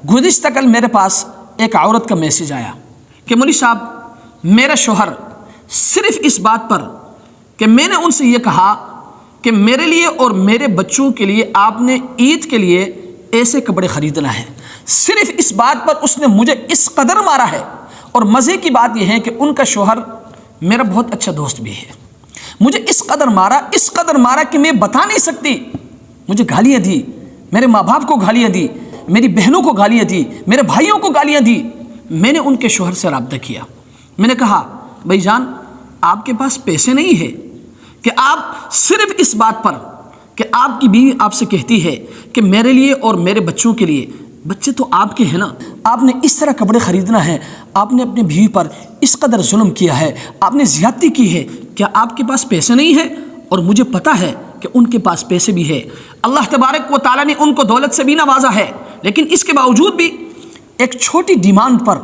गुज़िश्ता कल मेरे पास एक औरत का मैसेज आया कि मौलवी साहब, मेरा शौहर सिर्फ़ इस बात पर कि मैंने उनसे ये कहा कि मेरे लिए और मेरे बच्चों के लिए आपने ईद के लिए ऐसे कपड़े ख़रीदना है, सिर्फ़ इस बात पर उसने मुझे इस कदर मारा है। और मज़े की बात यह है कि उनका शौहर मेरा बहुत अच्छा दोस्त भी है। मुझे इस कदर मारा कि मैं बता नहीं सकती। मुझे गालियाँ दी, मेरे माँ बाप को गालियाँ दी, मेरी बहनों को गालियाँ दी, मेरे भाइयों को गालियाँ दी। मैंने उनके शौहर से राब्ता किया। मैंने कहा, भाई जान, आपके पास पैसे नहीं है कि आप सिर्फ़ इस बात पर कि आपकी बीवी आपसे कहती है कि मेरे लिए और मेरे बच्चों के लिए, बच्चे तो आपके हैं ना, आपने इस तरह कपड़े ख़रीदना है, आपने अपनी बीवी पर इस कदर जुल्म किया है, आपने ज़्यादती की है, क्या आपके पास पैसे नहीं है? और मुझे पता है कि उनके पास पैसे भी है। अल्लाह तबारक व तआला ने उनको दौलत से भी नवाजा है, लेकिन इसके बावजूद भी एक छोटी डिमांड पर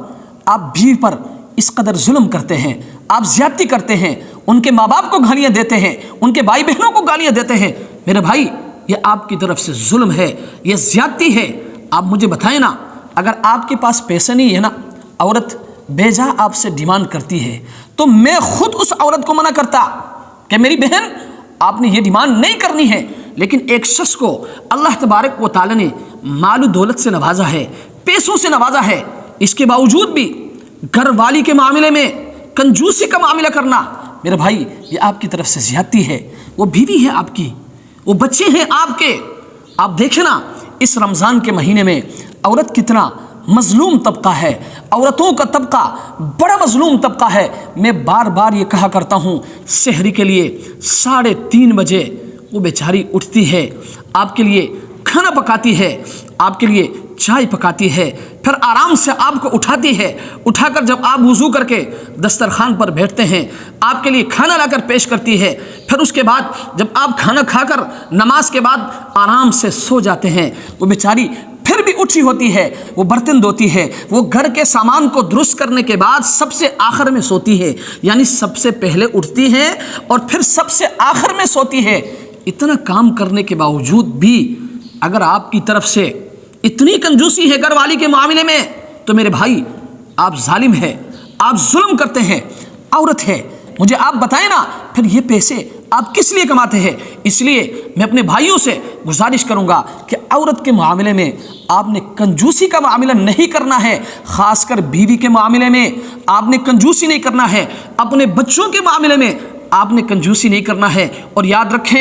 आप बीवी पर इस कदर जुल्म करते हैं, आप ज़्यादती करते हैं, उनके माँ बाप को गालियाँ देते हैं, उनके भाई बहनों को गालियाँ देते हैं। मेरे भाई, ये आपकी तरफ से जुल्म है, ये ज़्यादती है। आप मुझे बताएं ना, अगर आपके पास पैसे नहीं है ना, औरत बेजा आपसे डिमांड करती है, तो मैं खुद उस औरत को मना करता कि मेरी बहन, आपने ये डिमांड नहीं करनी है। लेकिन एक शख्स को अल्लाह तबारक व तआला ने माल दौलत से नवाजा है, पैसों से नवाजा है, इसके बावजूद भी घर वाली के मामले में कंजूसी का मामला करना, मेरे भाई, ये आपकी तरफ से ज़्यादती है। वो बीवी है आपकी, वो बच्चे हैं आपके। आप देखें ना, इस रमज़ान के महीने में औरत कितना मज़लूम तबका है, औरतों का तबका बड़ा मज़लूम तबका है। मैं बार बार ये कहा करता हूँ, सहरी के लिए 3:30 बजे वो बेचारी उठती है, आपके लिए खाना पकाती है, आपके लिए चाय पकाती है, फिर आराम से आपको उठाती है, उठाकर जब आप वज़ू करके दस्तरखान पर बैठते हैं, आपके लिए खाना लाकर पेश करती है। फिर उसके बाद जब आप खाना खाकर नमाज के बाद आराम से सो जाते हैं, वो बेचारी फिर भी उठी होती है, वो बर्तन धोती है, वो घर के सामान को दुरुस्त करने के बाद सबसे आखिर में सोती है, यानी सबसे पहले उठती है और फिर सबसे आखिर में सोती है। इतना काम करने के बावजूद भी अगर आपकी तरफ से इतनी कंजूसी है घर वाली के मामले में, तो मेरे भाई, आप जालिम है, आप जुल्म करते हैं। औरत है, मुझे आप बताएं ना, फिर ये पैसे आप किस लिए कमाते हैं? इसलिए मैं अपने भाइयों से गुजारिश करूंगा कि औरत के मामले में आपने कंजूसी का मामला नहीं करना है। ख़ासकर बीवी के मामले में आपने कंजूसी नहीं करना है, अपने बच्चों के मामले में आपने कंजूसी नहीं करना है। और याद रखें,